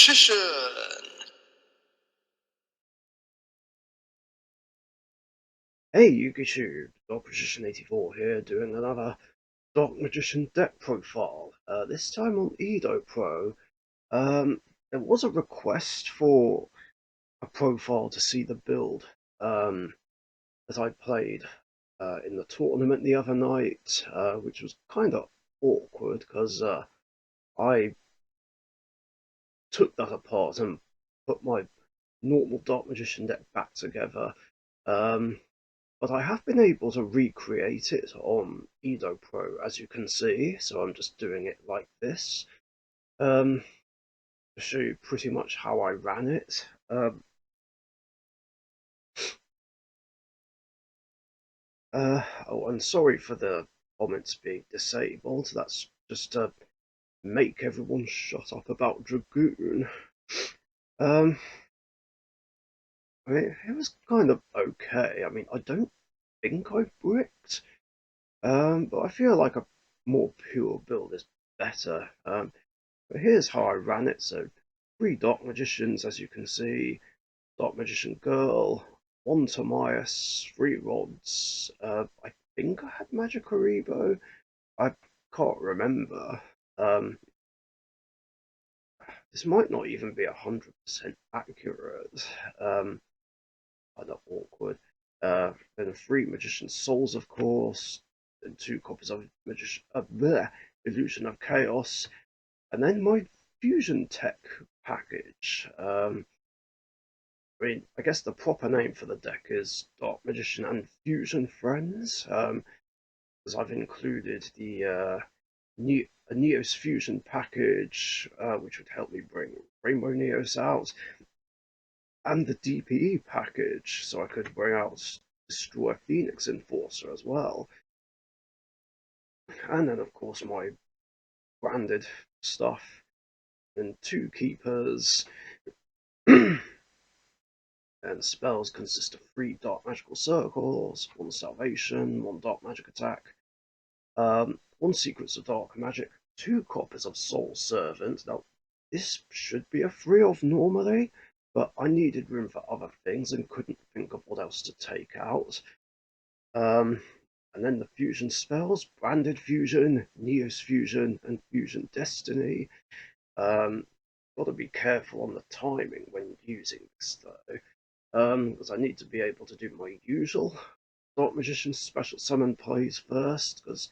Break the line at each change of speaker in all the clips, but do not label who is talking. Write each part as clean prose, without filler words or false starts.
Richician.
Hey YouTube, Dark Magician 84 here, doing another Dark Magician deck profile. This time on Edo Pro. There was a request for a profile to see the build that I played in the tournament the other night, which was kind of awkward because I took that apart and put my normal Dark Magician deck back together. Um, but I have been able to recreate it on Edo Pro, as you can see, so I'm just doing it like this to show you pretty much how I ran it. Oh, and sorry for the comments being disabled, that's just to make everyone shut up about Dragoon. Um, I mean, it was kind of okay. I mean, I don't think I bricked, but I feel like a more pure build is better. But here's how I ran it. So 3 Dark Magicians, as you can see, Dark Magician Girl, 1 Tamias, 3 Rods. I think I had Magic Aribo. I can't remember. Um, this might not even be 100% accurate. Kind of awkward. Then 3 Magician Souls, of course. Then 2 copies of Illusion of Chaos. And then my Fusion Tech package. I mean, I guess the proper name for the deck is Dark Magician and Fusion Friends, because I've included the Neos Fusion package, which would help me bring Rainbow Neos out, and the DPE package, so I could bring out Destroy Phoenix Enforcer as well. And then, of course, my branded stuff, and 2 Keepers. And spells consist of 3 Dark Magical Circles, 1 Salvation, 1 Dark Magic Attack, 1 Secrets of Dark Magic, 2 copies of Soul Servant. Now, this should be a 3 of normally, but I needed room for other things and couldn't think of what else to take out. And then the fusion spells, Branded Fusion, Neos Fusion, and Fusion Destiny. Got to be careful on the timing when using this though, because I need to be able to do my usual Dark Magician special summon plays first, because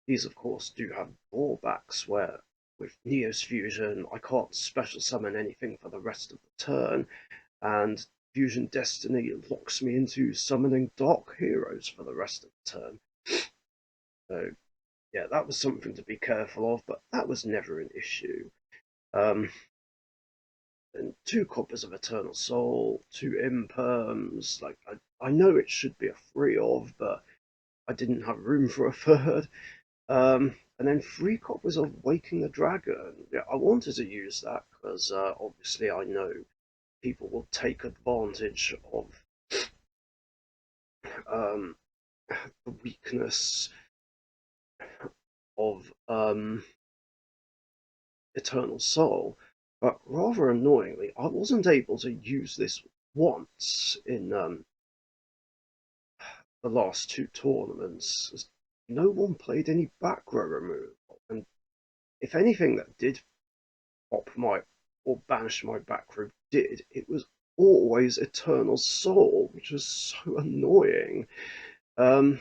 these of course do have drawbacks where with Neos Fusion I can't special summon anything for the rest of the turn, and Fusion Destiny locks me into summoning Dark Heroes for the rest of the turn. So yeah, that was something to be careful of, but that was never an issue. Um, and 2 copies of Eternal Soul, 2 Imperms. Like I know it should be a 3 of, but I didn't have room for a third. And then 3 copies of Waking the Dragon. Yeah, I wanted to use that because obviously I know people will take advantage of um, the weakness of Eternal Soul. But rather annoyingly, I wasn't able to use this once in the last 2 tournaments. No one played any back row removal, and if anything that did pop my or banish my back row did, it was always Eternal Soul, which was so annoying. Um,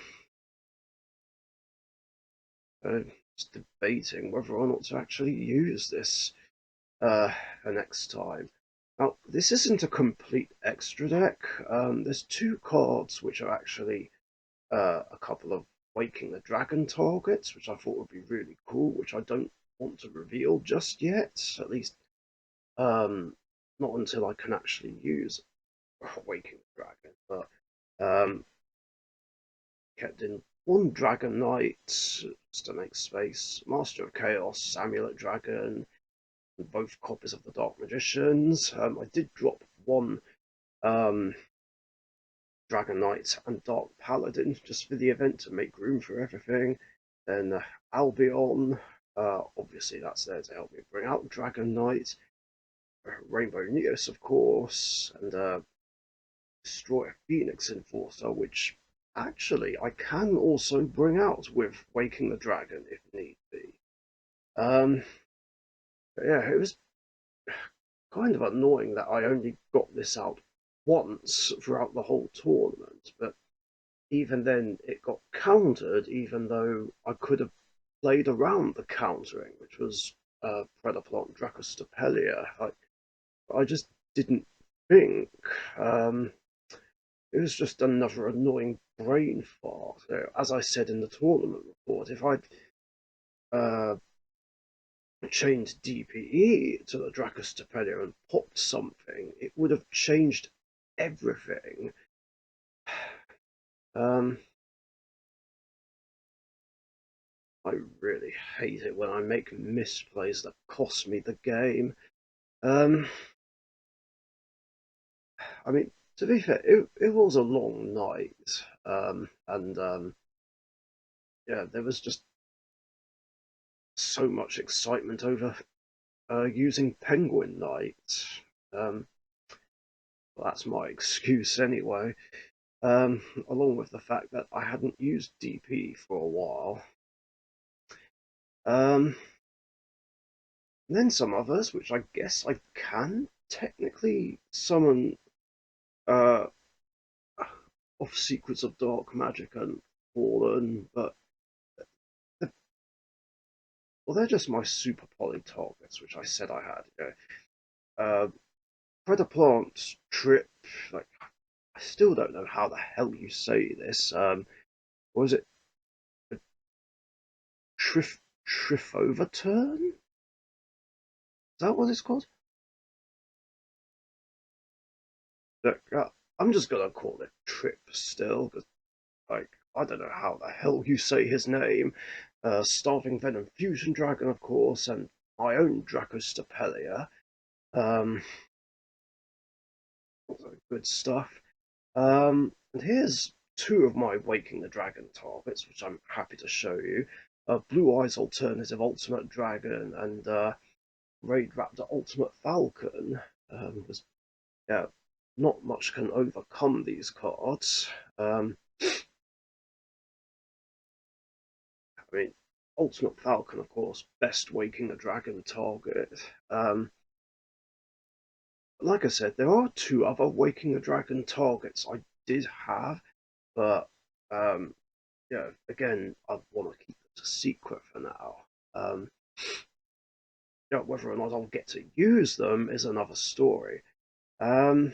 just debating whether or not to actually use this the next time. Now, this isn't a complete extra deck. There's 2 cards which are actually a couple of Waking the Dragon targets, which I thought would be really cool, which I don't want to reveal just yet, at least not until I can actually use Waking the Dragon. But kept in 1 Dragon Knight, just to make space, Master of Chaos, Amulet Dragon, and both copies of the Dark Magicians. I did drop 1 um, Dragon Knight and Dark Paladin just for the event to make room for everything. Then Albion, obviously that's there to help me bring out Dragon Knight. Rainbow Neos, of course, and destroy a Phoenix Enforcer, which actually I can also bring out with Waking the Dragon if need be. Um, yeah, it was kind of annoying that I only got this out once throughout the whole tournament, but even then it got countered, even though I could have played around the countering, which was Predaplant Dracostopelia. I just didn't think. Um, it was just another annoying brain fart. As I said in the tournament report, if I'd uh, changed DPE to the Dracostopelia and popped something, it would have changed everything. Um, I really hate it when I make misplays that cost me the game. Um, I mean, to be fair, it was a long night, and yeah, there was just so much excitement over using Penguin Night. Um, well, that's my excuse anyway. Along with the fact that I hadn't used DP for a while. Um, and then some others, which I guess I can technically summon uh, off Secrets of Dark Magic and Fallen, but they're, well, they're just my super poly targets, which I said I had. Uh, Predaplant Trip, like I still don't know how the hell you say this. Was it Trif Trifoverturn? Is that what it's called? Look, I'm just gonna call it Trip still, because like I don't know how the hell you say his name. Starving Venom Fusion Dragon, of course, and my own Dracostopelia. Um, good stuff. And here's two of my Waking the Dragon targets, which I'm happy to show you. Blue Eyes Alternative Ultimate Dragon and Raid Raptor Ultimate Falcon. Was yeah, not much can overcome these cards. I mean, Ultimate Falcon, of course, best Waking the Dragon target. Like I said, there are two other Waking the Dragon targets I did have, but yeah, again, I want to keep it a secret for now. Yeah, whether or not I'll get to use them is another story. Um,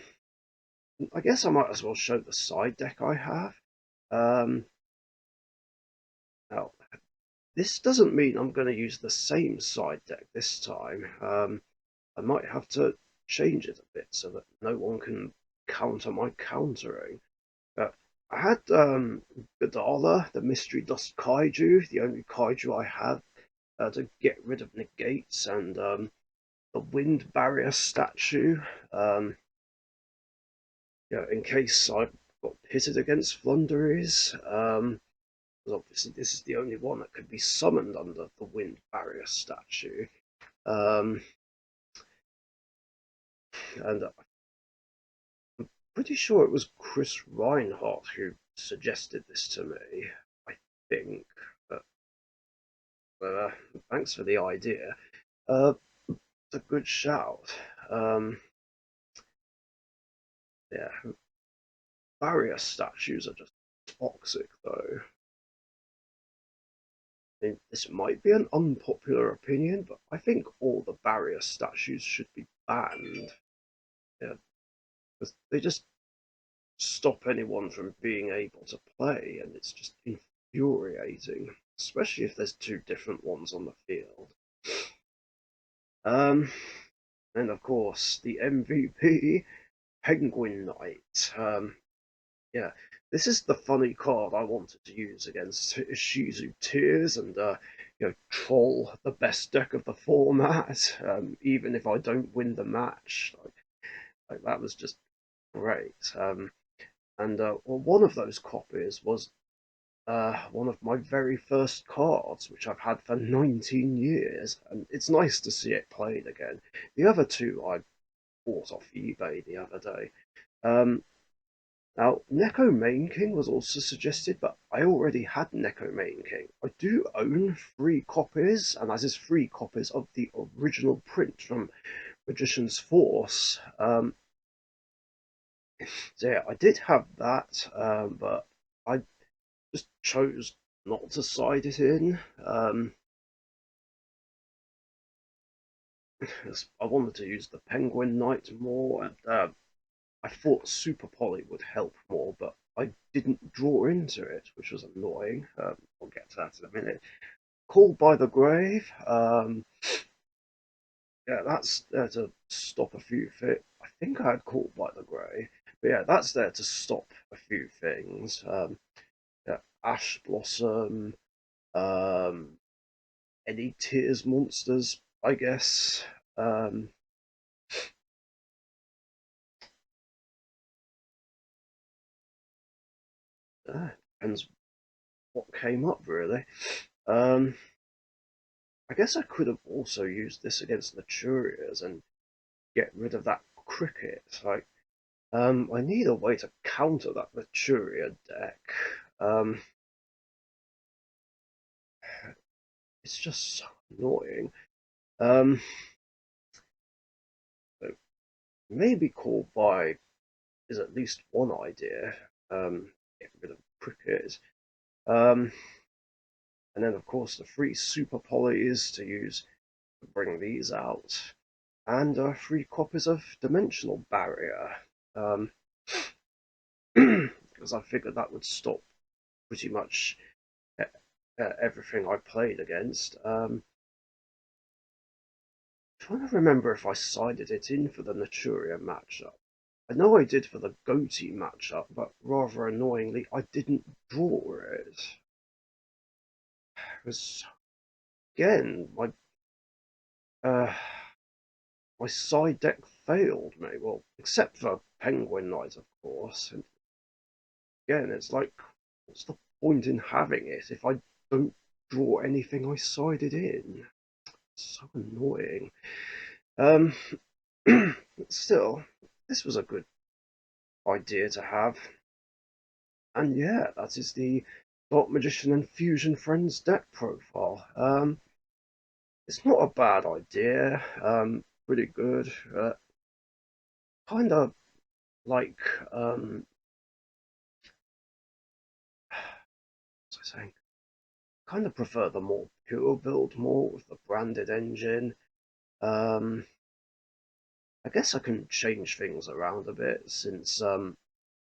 I guess I might as well show the side deck I have. Um, now, this doesn't mean I'm going to use the same side deck this time. I might have to change it a bit so that no one can counter my countering. But I had Godala, the Mystery Dust Kaiju, the only Kaiju I had to get rid of negates, and the Wind Barrier statue. In case I got pitted against Flunderies. Because obviously this is the only one that could be summoned under the Wind Barrier statue. Um, and I'm pretty sure it was Chris Reinhardt who suggested this to me, I think. But, uh, thanks for the idea. It's a good shout. Um, yeah, barrier statues are just toxic, though. I mean, this might be an unpopular opinion, but I think all the barrier statues should be banned. Yeah, because they just stop anyone from being able to play, and it's just infuriating, especially if there's two different ones on the field. Um, and of course, the MVP, Penguin Knight. Yeah, this is the funny card I wanted to use against Shizu Tears and troll the best deck of the format, even if I don't win the match. Like that was just great. And well, one of those copies was one of my very first cards, which I've had for 19 years, and it's nice to see it played again. The other two I bought off eBay the other day. Um, Now, Neko Main King was also suggested, but I already had Neko Main King. I do own 3 copies, and that is 3 copies of the original print from Magician's Force. So yeah, I did have that, but I just chose not to side it in. I wanted to use the Penguin Knight more, and I thought Super Poly would help more, but I didn't draw into it, which was annoying. I'll get to that in a minute. Called by the Grave. Yeah, that's there to stop a few things. I think I had Called by the Grave, but yeah, that's there to stop a few things. Yeah, Ash Blossom, um, any Tears monsters, I guess. Um, Depends what came up really. Um, I guess I could have also used this against Naturias and get rid of that cricket. Like, I need a way to counter that Maturia deck. Um, it's just so annoying. Um, so maybe Call by is at least one idea. Get rid of cricket. Um, and then of course the 3 super polys to use to bring these out, and 3 copies of Dimensional Barrier. Um, because I figured that would stop pretty much everything I played against. Trying to remember if I sided it in for the Naturia matchup. I know I did for the Goatee matchup, but rather annoyingly, I didn't draw it. Because again, uh, my side deck failed me. Well, except for Penguin Knight, of course. And again, it's like, what's the point in having it if I don't draw anything I sided in? It's so annoying. Um, Still, this was a good idea to have. And yeah, that is the Dark Magician and Fusion Friends deck profile. It's not a bad idea. Pretty good. Kind of like, what's I saying? Kind of prefer the more pure build more with the branded engine. Um, I guess I can change things around a bit since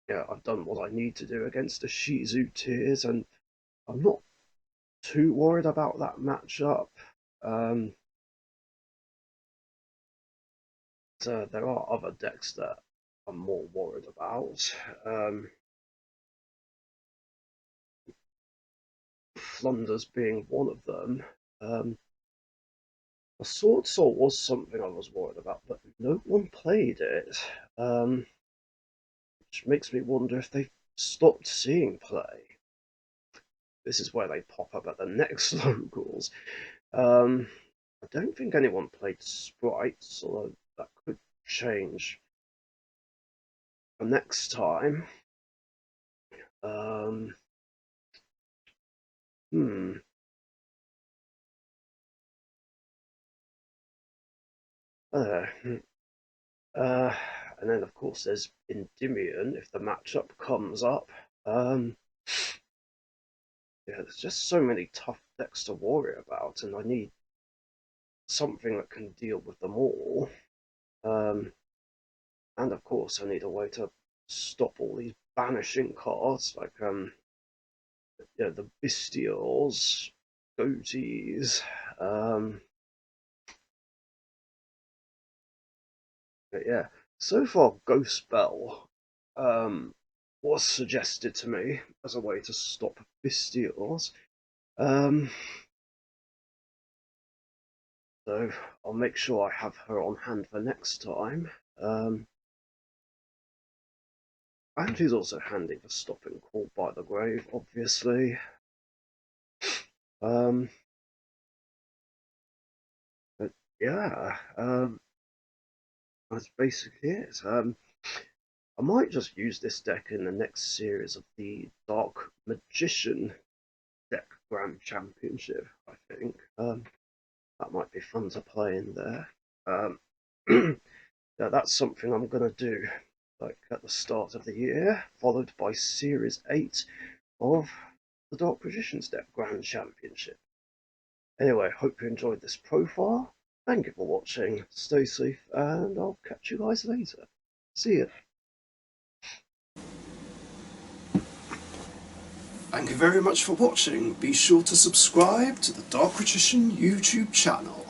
yeah, I've done what I need to do against the Shizu tiers, and I'm not too worried about that matchup. Um, so there are other decks that I'm more worried about. Flunders being one of them. Um, a Sword Soul was something I was worried about, but no one played it, which makes me wonder if they've stopped seeing play. This is where they pop up at the next locals. I don't think anyone played Sprites, although that could change for next time. Um, hmm. Uh, uh, and then, of course, there's Endymion if the matchup comes up. Um, yeah, there's just so many tough decks to worry about, and I need something that can deal with them all. Um, and of course, I need a way to stop all these banishing cards, like the Bestials, Goatees. Um, but yeah, so far, Ghost Bell um, was suggested to me as a way to stop Bestials. Um, so I'll make sure I have her on hand for next time. Um, and she's also handy for stopping Call by the Grave, obviously. Um, but yeah, That's basically it. I might just use this deck in the next series of the Dark Magician deck Grand Championship, I think. That might be fun to play in there. Um, yeah, that's something I'm going to do like at the start of the year, followed by Series 8 of the Dark Magician's deck Grand Championship. Anyway, hope you enjoyed this profile. Thank you for watching. Stay safe, and I'll catch you guys later. See ya. Thank you very much for watching. Be sure to subscribe to the Dark Richician YouTube channel.